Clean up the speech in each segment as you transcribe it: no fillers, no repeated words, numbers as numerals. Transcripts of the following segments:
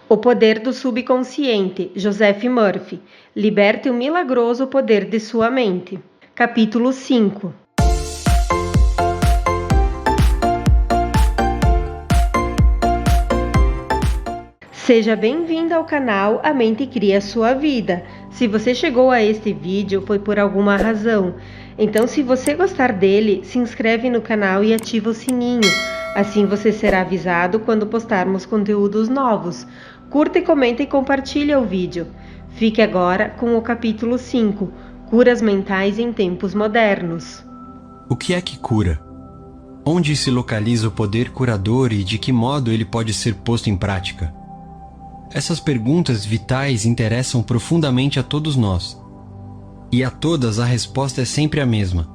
O Poder do Subconsciente, Joseph Murphy. Liberte o milagroso poder de sua mente. Capítulo 5. Seja bem-vindo ao canal A Mente Cria Sua Vida. Se você chegou a este vídeo, foi por alguma razão. Então, se você gostar dele, se inscreve no canal e ativa o sininho. Assim você será avisado quando postarmos conteúdos novos. Curta e comenta e compartilhe o vídeo. Fique agora com o capítulo 5, Curas Mentais em Tempos Modernos. O que é que cura? Onde se localiza o poder curador e de que modo ele pode ser posto em prática? Essas perguntas vitais interessam profundamente a todos nós. E a todas a resposta é sempre a mesma.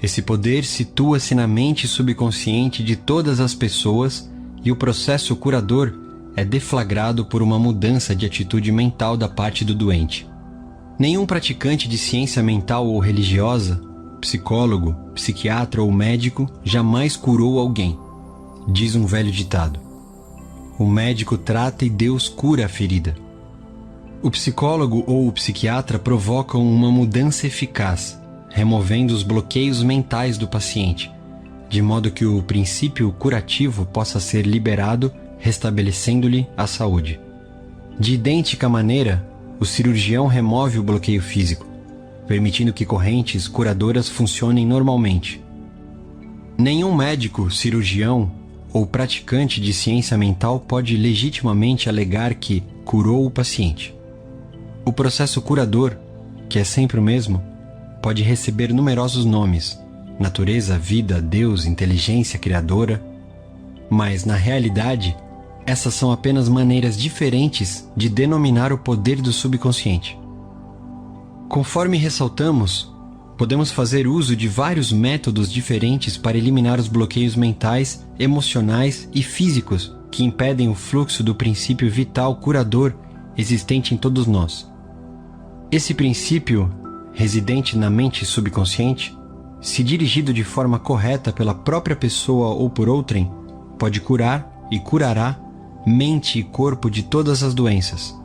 Esse poder situa-se na mente subconsciente de todas as pessoas e o processo curador é deflagrado por uma mudança de atitude mental da parte do doente. Nenhum praticante de ciência mental ou religiosa, psicólogo, psiquiatra ou médico jamais curou alguém, diz um velho ditado. O médico trata e Deus cura a ferida. O psicólogo ou o psiquiatra provocam uma mudança eficaz, removendo os bloqueios mentais do paciente, de modo que o princípio curativo possa ser liberado, restabelecendo-lhe a saúde. De idêntica maneira, o cirurgião remove o bloqueio físico, permitindo que correntes curadoras funcionem normalmente. Nenhum médico, cirurgião ou praticante de ciência mental pode legitimamente alegar que curou o paciente. O processo curador, que é sempre o mesmo, pode receber numerosos nomes: natureza, vida, Deus, inteligência criadora. Mas, na realidade, essas são apenas maneiras diferentes de denominar o poder do subconsciente. Conforme ressaltamos, podemos fazer uso de vários métodos diferentes para eliminar os bloqueios mentais, emocionais e físicos que impedem o fluxo do princípio vital curador existente em todos nós. Esse princípio, residente na mente subconsciente, se dirigido de forma correta pela própria pessoa ou por outrem, pode curar e curará mente e corpo de todas as doenças.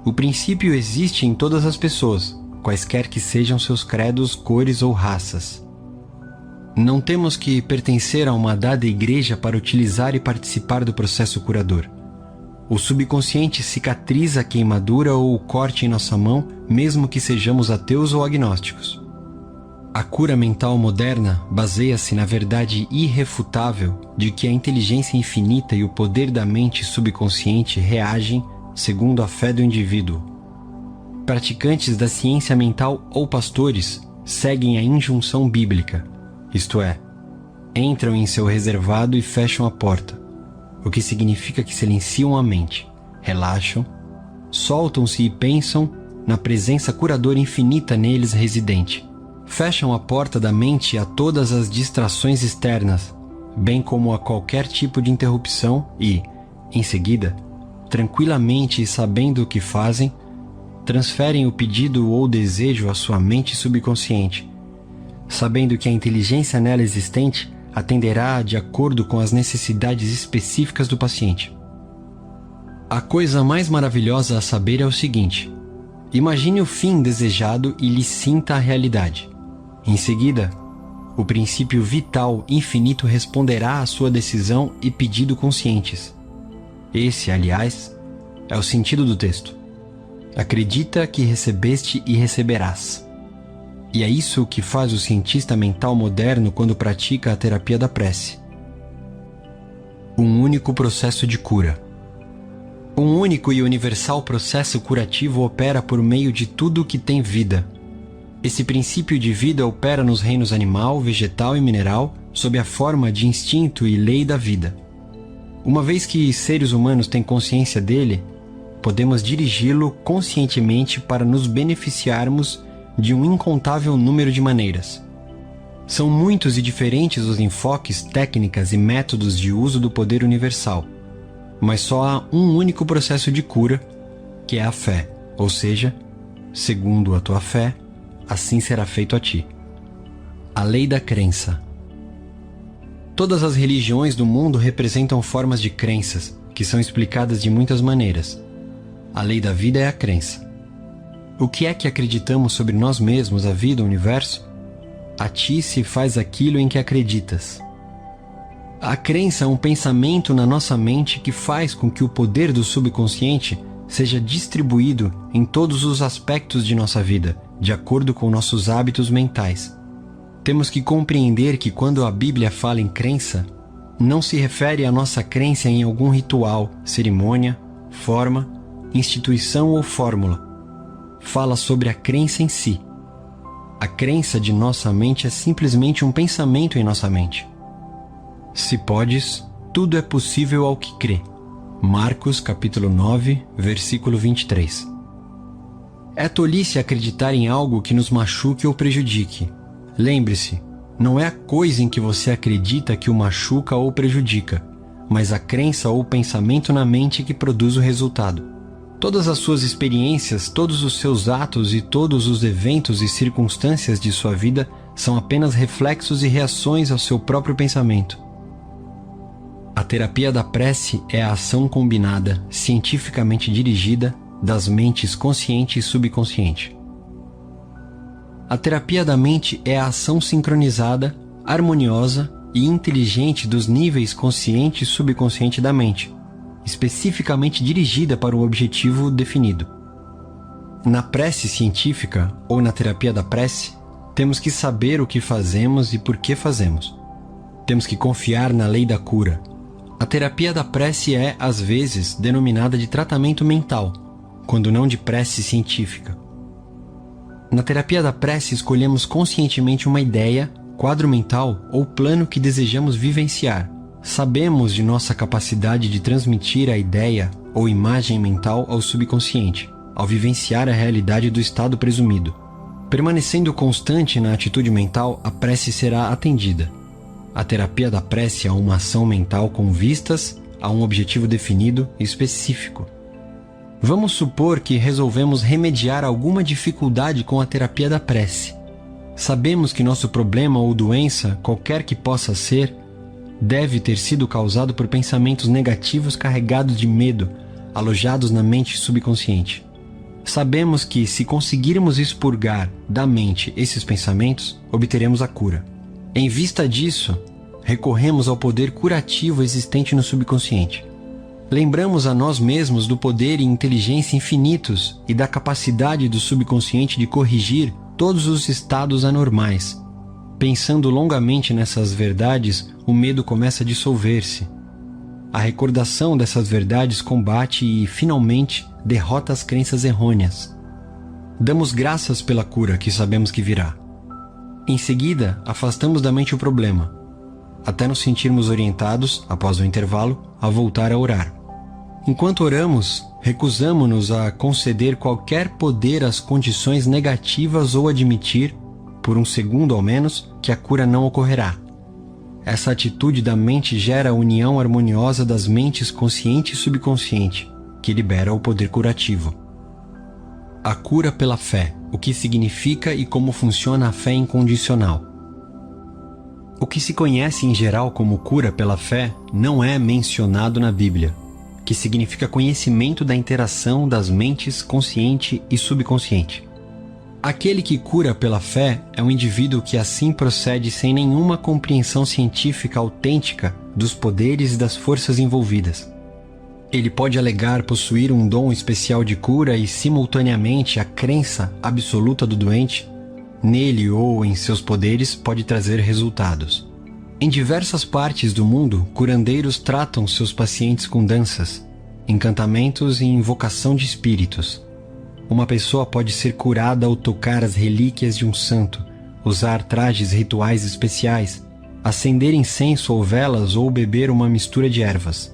O princípio existe em todas as pessoas, quaisquer que sejam seus credos, cores ou raças. Não temos que pertencer a uma dada igreja para utilizar e participar do processo curador. O subconsciente cicatriza a queimadura ou o corte em nossa mão, mesmo que sejamos ateus ou agnósticos. A cura mental moderna baseia-se na verdade irrefutável de que a inteligência infinita e o poder da mente subconsciente reagem segundo a fé do indivíduo. Praticantes da ciência mental ou pastores seguem a injunção bíblica, isto é, entram em seu reservado e fecham a porta, o que significa que silenciam a mente, relaxam, soltam-se e pensam na presença curadora infinita neles residente. Fecham a porta da mente a todas as distrações externas, bem como a qualquer tipo de interrupção e, em seguida, tranquilamente e sabendo o que fazem, transferem o pedido ou desejo à sua mente subconsciente, sabendo que a inteligência nela existente atenderá de acordo com as necessidades específicas do paciente. A coisa mais maravilhosa a saber é o seguinte: imagine o fim desejado e lhe sinta a realidade. Em seguida, o princípio vital infinito responderá à sua decisão e pedido conscientes. Esse, aliás, é o sentido do texto. Acredita que recebeste e receberás. E é isso que faz o cientista mental moderno quando pratica a terapia da prece. Um único processo de cura. Um único e universal processo curativo opera por meio de tudo o que tem vida. Esse princípio de vida opera nos reinos animal, vegetal e mineral sob a forma de instinto e lei da vida. Uma vez que seres humanos têm consciência dele, podemos dirigi-lo conscientemente para nos beneficiarmos de um incontável número de maneiras. São muitos e diferentes os enfoques, técnicas e métodos de uso do poder universal, mas só há um único processo de cura, que é a fé, ou seja, segundo a tua fé, assim será feito a ti. A lei da crença. Todas as religiões do mundo representam formas de crenças, que são explicadas de muitas maneiras. A lei da vida é a crença. O que é que acreditamos sobre nós mesmos, a vida, o universo? A ti se faz aquilo em que acreditas. A crença é um pensamento na nossa mente que faz com que o poder do subconsciente seja distribuído em todos os aspectos de nossa vida, de acordo com nossos hábitos mentais. Temos que compreender que quando a Bíblia fala em crença, não se refere à nossa crença em algum ritual, cerimônia, forma, instituição ou fórmula. Fala sobre a crença em si. A crença de nossa mente é simplesmente um pensamento em nossa mente. Se podes, tudo é possível ao que crê. Marcos capítulo 9, versículo 23. É tolice acreditar em algo que nos machuque ou prejudique. Lembre-se, não é a coisa em que você acredita que o machuca ou prejudica, mas a crença ou pensamento na mente que produz o resultado. Todas as suas experiências, todos os seus atos e todos os eventos e circunstâncias de sua vida são apenas reflexos e reações ao seu próprio pensamento. A terapia da prece é a ação combinada, cientificamente dirigida, das mentes consciente e subconsciente. A terapia da mente é a ação sincronizada, harmoniosa e inteligente dos níveis consciente e subconsciente da mente, especificamente dirigida para um objetivo definido. Na prece científica, ou na terapia da prece, temos que saber o que fazemos e por que fazemos. Temos que confiar na lei da cura. A terapia da prece é, às vezes, denominada de tratamento mental, quando não de prece científica. Na terapia da prece, escolhemos conscientemente uma ideia, quadro mental ou plano que desejamos vivenciar. Sabemos de nossa capacidade de transmitir a ideia ou imagem mental ao subconsciente, ao vivenciar a realidade do estado presumido. Permanecendo constante na atitude mental, a prece será atendida. A terapia da prece é uma ação mental com vistas a um objetivo definido e específico. Vamos supor que resolvemos remediar alguma dificuldade com a terapia da prece. Sabemos que nosso problema ou doença, qualquer que possa ser, deve ter sido causado por pensamentos negativos carregados de medo, alojados na mente subconsciente. Sabemos que, se conseguirmos expurgar da mente esses pensamentos, obteremos a cura. Em vista disso, recorremos ao poder curativo existente no subconsciente. Lembramos a nós mesmos do poder e inteligência infinitos e da capacidade do subconsciente de corrigir todos os estados anormais. Pensando longamente nessas verdades, o medo começa a dissolver-se. A recordação dessas verdades combate e, finalmente, derrota as crenças errôneas. Damos graças pela cura que sabemos que virá. Em seguida, afastamos da mente o problema, até nos sentirmos orientados, após o intervalo, a voltar a orar. Enquanto oramos, recusamo-nos a conceder qualquer poder às condições negativas ou admitir, por um segundo ao menos, que a cura não ocorrerá. Essa atitude da mente gera a união harmoniosa das mentes consciente e subconsciente, que libera o poder curativo. A cura pela fé, o que significa e como funciona a fé incondicional. O que se conhece em geral como cura pela fé não é mencionado na Bíblia, que significa conhecimento da interação das mentes consciente e subconsciente. Aquele que cura pela fé é um indivíduo que assim procede sem nenhuma compreensão científica autêntica dos poderes e das forças envolvidas. Ele pode alegar possuir um dom especial de cura e, simultaneamente, a crença absoluta do doente nele ou em seus poderes pode trazer resultados. Em diversas partes do mundo, curandeiros tratam seus pacientes com danças, encantamentos e invocação de espíritos. Uma pessoa pode ser curada ao tocar as relíquias de um santo, usar trajes rituais especiais, acender incenso ou velas ou beber uma mistura de ervas.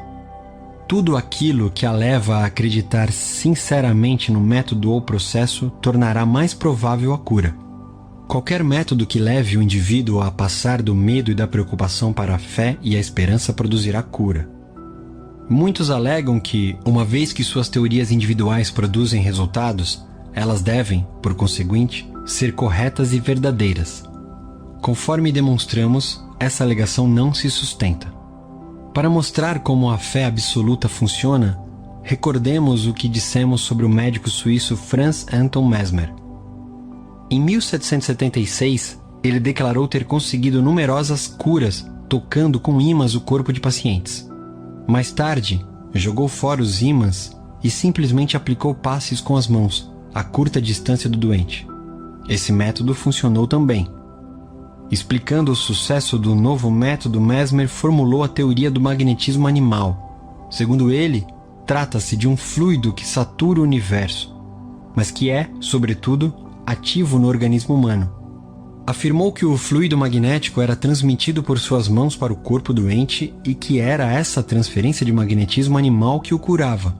Tudo aquilo que a leva a acreditar sinceramente no método ou processo tornará mais provável a cura. Qualquer método que leve o indivíduo a passar do medo e da preocupação para a fé e a esperança produzirá cura. Muitos alegam que, uma vez que suas teorias individuais produzem resultados, elas devem, por conseguinte, ser corretas e verdadeiras. Conforme demonstramos, essa alegação não se sustenta. Para mostrar como a fé absoluta funciona, recordemos o que dissemos sobre o médico suíço Franz Anton Mesmer. Em 1776, ele declarou ter conseguido numerosas curas tocando com ímãs o corpo de pacientes. Mais tarde, jogou fora os ímãs e simplesmente aplicou passes com as mãos, a curta distância do doente. Esse método funcionou também. Explicando o sucesso do novo método, Mesmer formulou a teoria do magnetismo animal. Segundo ele, trata-se de um fluido que satura o universo, mas que é, sobretudo, ativo no organismo humano. Afirmou que o fluido magnético era transmitido por suas mãos para o corpo doente e que era essa transferência de magnetismo animal que o curava.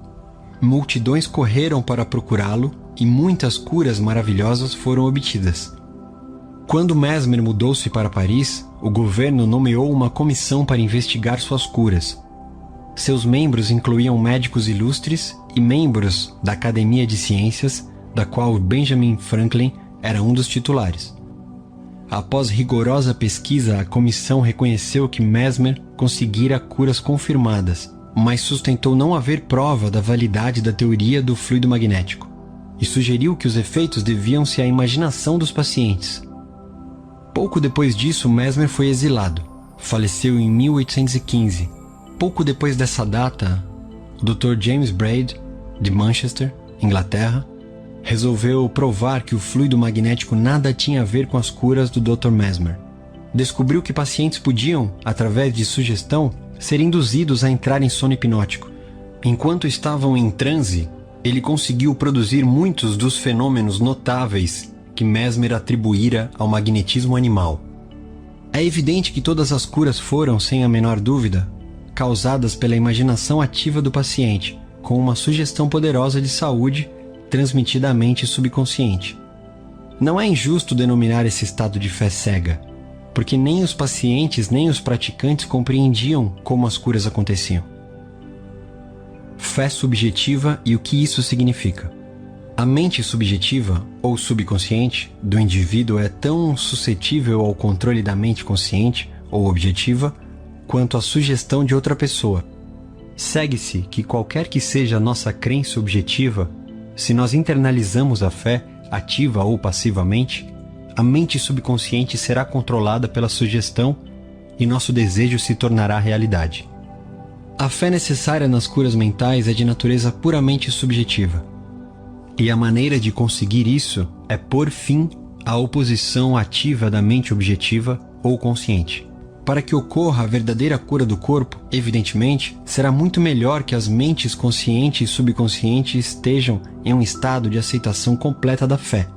Multidões correram para procurá-lo e muitas curas maravilhosas foram obtidas. Quando Mesmer mudou-se para Paris, o governo nomeou uma comissão para investigar suas curas. Seus membros incluíam médicos ilustres e membros da Academia de Ciências, da qual Benjamin Franklin era um dos titulares. Após rigorosa pesquisa, a comissão reconheceu que Mesmer conseguira curas confirmadas, mas sustentou não haver prova da validade da teoria do fluido magnético, e sugeriu que os efeitos deviam-se à imaginação dos pacientes. Pouco depois disso, Mesmer foi exilado. Faleceu em 1815. Pouco depois dessa data, o Dr. James Braid, de Manchester, Inglaterra, resolveu provar que o fluido magnético nada tinha a ver com as curas do Dr. Mesmer. Descobriu que pacientes podiam, através de sugestão, ser induzidos a entrar em sono hipnótico. Enquanto estavam em transe, ele conseguiu produzir muitos dos fenômenos notáveis que Mesmer atribuíra ao magnetismo animal. É evidente que todas as curas foram, sem a menor dúvida, causadas pela imaginação ativa do paciente, com uma sugestão poderosa de saúde transmitida à mente subconsciente. Não é injusto denominar esse estado de fé cega, porque nem os pacientes nem os praticantes compreendiam como as curas aconteciam. Fé subjetiva e o que isso significa. A mente subjetiva, ou subconsciente, do indivíduo é tão suscetível ao controle da mente consciente, ou objetiva, quanto à sugestão de outra pessoa. Segue-se que qualquer que seja a nossa crença objetiva, se nós internalizamos a fé, ativa ou passivamente, a mente subconsciente será controlada pela sugestão e nosso desejo se tornará realidade. A fé necessária nas curas mentais é de natureza puramente subjetiva. E a maneira de conseguir isso é pôr fim à oposição ativa da mente objetiva ou consciente. Para que ocorra a verdadeira cura do corpo, evidentemente, será muito melhor que as mentes consciente e subconsciente estejam em um estado de aceitação completa da fé.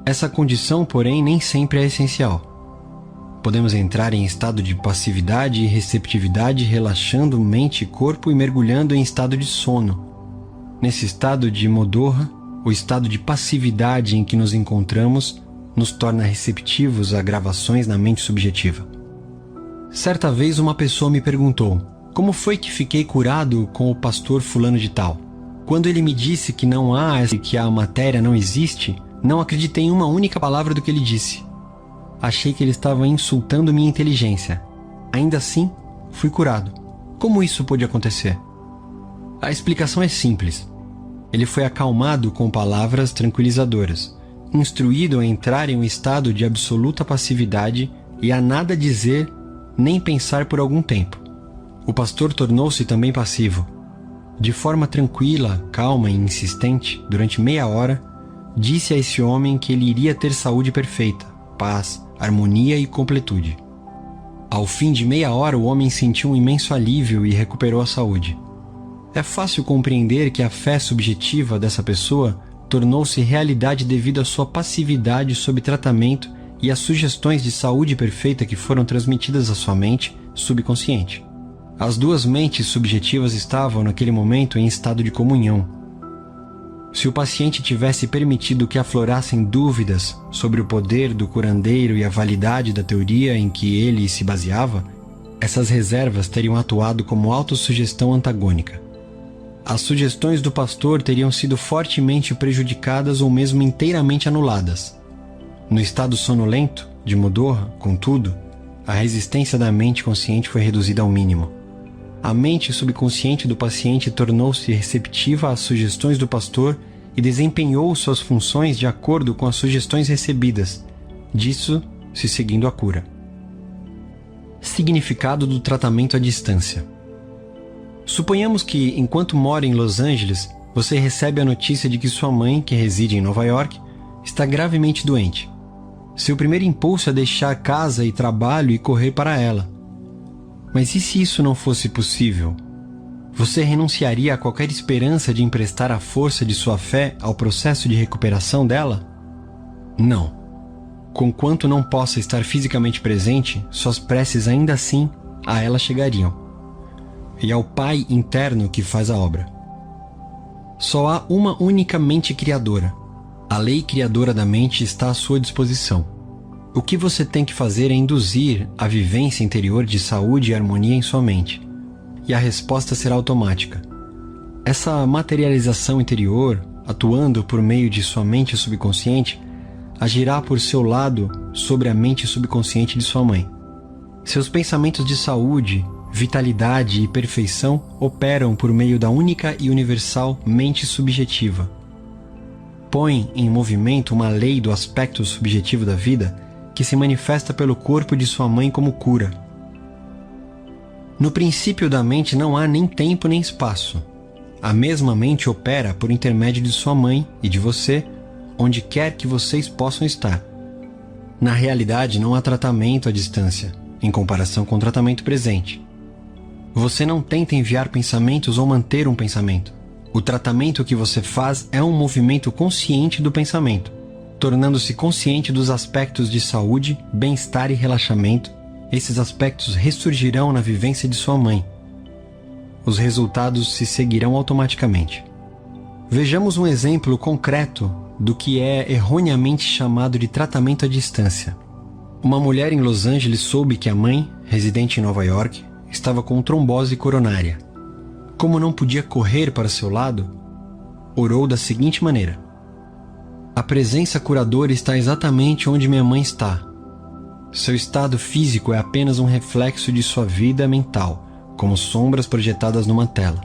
Essa condição, porém, nem sempre é essencial. Podemos entrar em estado de passividade e receptividade, relaxando mente e corpo e mergulhando em estado de sono. Nesse estado de modorra, o estado de passividade em que nos encontramos nos torna receptivos a gravações na mente subjetiva. Certa vez uma pessoa me perguntou: como foi que fiquei curado com o pastor fulano de tal? Quando ele me disse que não há, que a matéria não existe, não acreditei em uma única palavra do que ele disse. Achei que ele estava insultando minha inteligência. Ainda assim, fui curado. Como isso pôde acontecer? A explicação é simples. Ele foi acalmado com palavras tranquilizadoras, instruído a entrar em um estado de absoluta passividade e a nada dizer nem pensar por algum tempo. O pastor tornou-se também passivo. De forma tranquila, calma e insistente, durante meia hora, disse a esse homem que ele iria ter saúde perfeita, paz, harmonia e completude. Ao fim de meia hora, o homem sentiu um imenso alívio e recuperou a saúde. É fácil compreender que a fé subjetiva dessa pessoa tornou-se realidade devido à sua passividade sob tratamento e às sugestões de saúde perfeita que foram transmitidas à sua mente subconsciente. As duas mentes subjetivas estavam, naquele momento, em estado de comunhão. Se o paciente tivesse permitido que aflorassem dúvidas sobre o poder do curandeiro e a validade da teoria em que ele se baseava, essas reservas teriam atuado como autossugestão antagônica. As sugestões do pastor teriam sido fortemente prejudicadas ou mesmo inteiramente anuladas. No estado sonolento, de modorra, contudo, a resistência da mente consciente foi reduzida ao mínimo. a mente subconsciente do paciente tornou-se receptiva às sugestões do pastor e desempenhou suas funções de acordo com as sugestões recebidas, disso se seguindo a cura. Significado do tratamento à distância. Suponhamos que, enquanto mora em Los Angeles, você recebe a notícia de que sua mãe, que reside em Nova York, está gravemente doente. Seu primeiro impulso é deixar casa e trabalho e correr para ela. Mas e se isso não fosse possível? Você renunciaria a qualquer esperança de emprestar a força de sua fé ao processo de recuperação dela? Não. Conquanto não possa estar fisicamente presente, suas preces ainda assim a ela chegariam. E é o Pai interno que faz a obra. Só há uma única mente criadora. A lei criadora da mente está à sua disposição. O que você tem que fazer é induzir a vivência interior de saúde e harmonia em sua mente. E a resposta será automática. Essa materialização interior, atuando por meio de sua mente subconsciente, agirá por seu lado sobre a mente subconsciente de sua mãe. Seus pensamentos de saúde, vitalidade e perfeição operam por meio da única e universal mente subjetiva. Põe em movimento uma lei do aspecto subjetivo da vida que se manifesta pelo corpo de sua mãe como cura. No princípio da mente não há nem tempo nem espaço. A mesma mente opera por intermédio de sua mãe e de você, onde quer que vocês possam estar. Na realidade, não há tratamento à distância, em comparação com o tratamento presente. Você não tenta enviar pensamentos ou manter um pensamento. O tratamento que você faz é um movimento consciente do pensamento, tornando-se consciente dos aspectos de saúde, bem-estar e relaxamento. Esses aspectos ressurgirão na vivência de sua mãe. Os resultados se seguirão automaticamente. Vejamos um exemplo concreto do que é erroneamente chamado de tratamento à distância. Uma mulher em Los Angeles soube que a mãe, residente em Nova York, estava com trombose coronária. Como não podia correr para seu lado, orou da seguinte maneira: a presença curadora está exatamente onde minha mãe está. Seu estado físico é apenas um reflexo de sua vida mental, como sombras projetadas numa tela.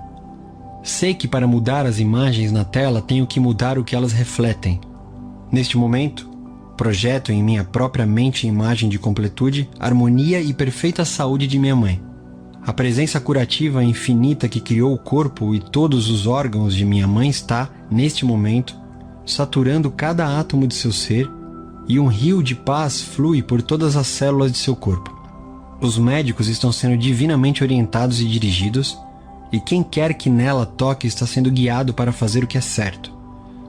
Sei que para mudar as imagens na tela tenho que mudar o que elas refletem. Neste momento, projeto em minha própria mente a imagem de completude, harmonia e perfeita saúde de minha mãe. A presença curativa infinita que criou o corpo e todos os órgãos de minha mãe está, neste momento, saturando cada átomo de seu ser, e um rio de paz flui por todas as células de seu corpo. Os médicos estão sendo divinamente orientados e dirigidos, e quem quer que nela toque está sendo guiado para fazer o que é certo.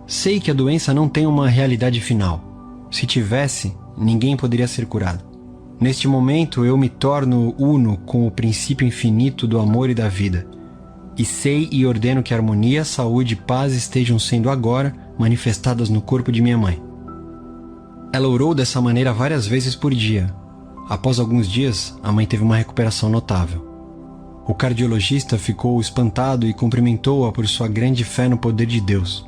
Sei que a doença não tem uma realidade final. Se tivesse, ninguém poderia ser curado. Neste momento eu me torno uno com o princípio infinito do amor e da vida. E sei e ordeno que harmonia, saúde e paz estejam sendo agora manifestadas no corpo de minha mãe. Ela orou dessa maneira várias vezes por dia. Após alguns dias, a mãe teve uma recuperação notável. O cardiologista ficou espantado e cumprimentou-a por sua grande fé no poder de Deus.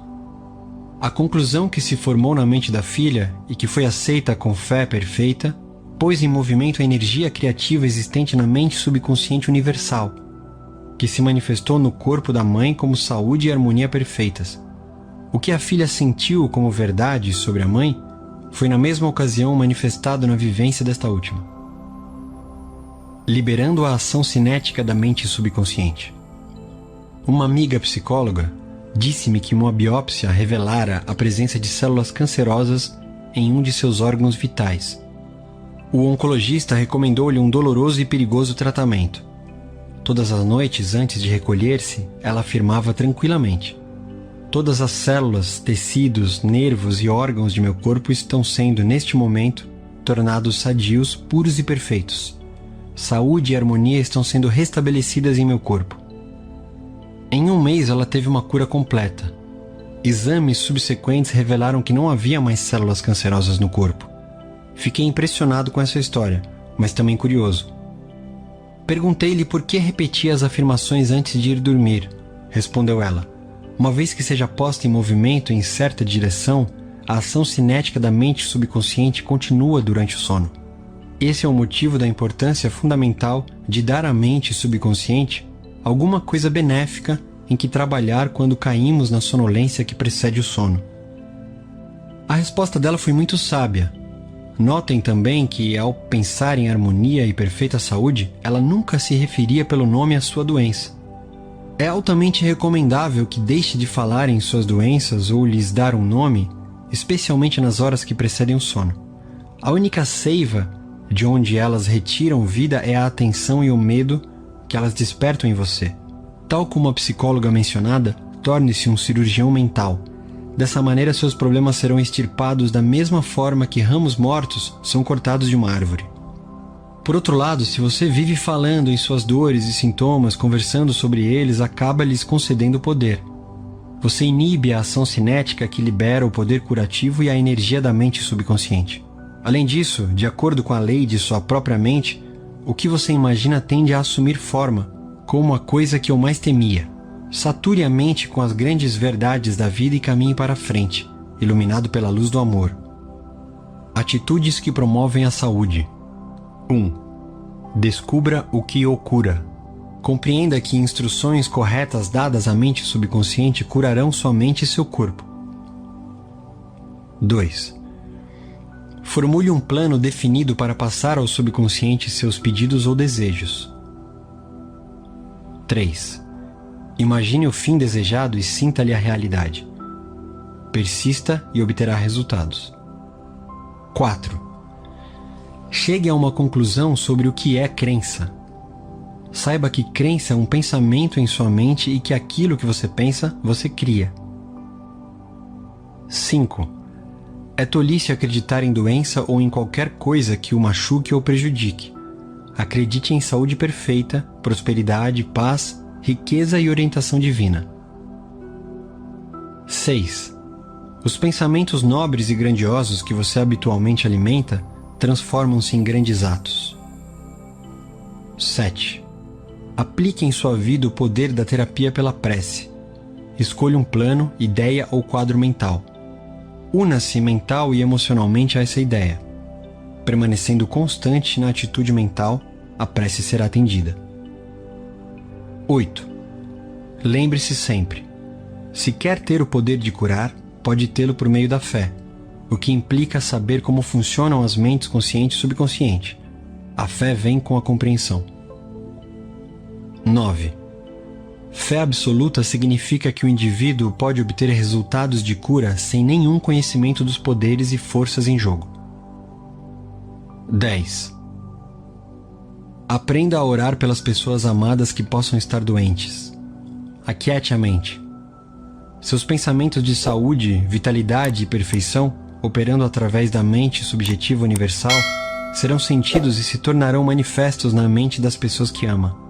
A conclusão que se formou na mente da filha e que foi aceita com fé perfeita pôs em movimento a energia criativa existente na mente subconsciente universal, que se manifestou no corpo da mãe como saúde e harmonia perfeitas. O que a filha sentiu como verdade sobre a mãe foi na mesma ocasião manifestado na vivência desta última, liberando a ação cinética da mente subconsciente. Uma amiga psicóloga disse-me que uma biópsia revelara a presença de células cancerosas em um de seus órgãos vitais. O oncologista recomendou-lhe um doloroso e perigoso tratamento. Todas as noites, antes de recolher-se, ela afirmava tranquilamente: todas as células, tecidos, nervos e órgãos de meu corpo estão sendo, neste momento, tornados sadios, puros e perfeitos. Saúde e harmonia estão sendo restabelecidas em meu corpo. Em um mês ela teve uma cura completa. Exames subsequentes revelaram que não havia mais células cancerosas no corpo. Fiquei impressionado com essa história, mas também curioso. Perguntei-lhe por que repetia as afirmações antes de ir dormir. Respondeu ela: uma vez que seja posta em movimento em certa direção, a ação cinética da mente subconsciente continua durante o sono. Esse é o motivo da importância fundamental de dar à mente subconsciente alguma coisa benéfica em que trabalhar quando caímos na sonolência que precede o sono. A resposta dela foi muito sábia. Notem também que, ao pensar em harmonia e perfeita saúde, ela nunca se referia pelo nome à sua doença. É altamente recomendável que deixe de falar em suas doenças ou lhes dar um nome, especialmente nas horas que precedem o sono. A única seiva de onde elas retiram vida é a atenção e o medo que elas despertam em você. Tal como a psicóloga mencionada, torne-se um cirurgião mental. Dessa maneira, seus problemas serão extirpados da mesma forma que ramos mortos são cortados de uma árvore. Por outro lado, se você vive falando em suas dores e sintomas, conversando sobre eles, acaba lhes concedendo poder. Você inibe a ação cinética que libera o poder curativo e a energia da mente subconsciente. Além disso, de acordo com a lei de sua própria mente, o que você imagina tende a assumir forma, como a coisa que eu mais temia. Sature a mente com as grandes verdades da vida e caminhe para frente, iluminado pela luz do amor. Atitudes que promovem a saúde. 1. Descubra o que o cura. Compreenda que instruções corretas dadas à mente subconsciente curarão sua mente e seu corpo. 2. Formule um plano definido para passar ao subconsciente seus pedidos ou desejos. 3. Imagine o fim desejado e sinta-lhe a realidade. Persista e obterá resultados. 4. Chegue a uma conclusão sobre o que é crença. Saiba que crença é um pensamento em sua mente e que aquilo que você pensa, você cria. 5. É tolice acreditar em doença ou em qualquer coisa que o machuque ou prejudique. Acredite em saúde perfeita, prosperidade, paz, riqueza e orientação divina. 6. Os pensamentos nobres e grandiosos que você habitualmente alimenta transformam-se em grandes atos. 7. Aplique em sua vida o poder da terapia pela prece. Escolha um plano, ideia ou quadro mental. Una-se mental e emocionalmente a essa ideia. Permanecendo constante na atitude mental, a prece será atendida. 8. Lembre-se sempre: se quer ter o poder de curar, pode tê-lo por meio da fé, o que implica saber como funcionam as mentes consciente e subconsciente. A fé vem com a compreensão. 9. Fé absoluta significa que o indivíduo pode obter resultados de cura sem nenhum conhecimento dos poderes e forças em jogo. 10. Aprenda a orar pelas pessoas amadas que possam estar doentes. Aquiete a mente. Seus pensamentos de saúde, vitalidade e perfeição, operando através da mente subjetiva universal, serão sentidos e se tornarão manifestos na mente das pessoas que ama.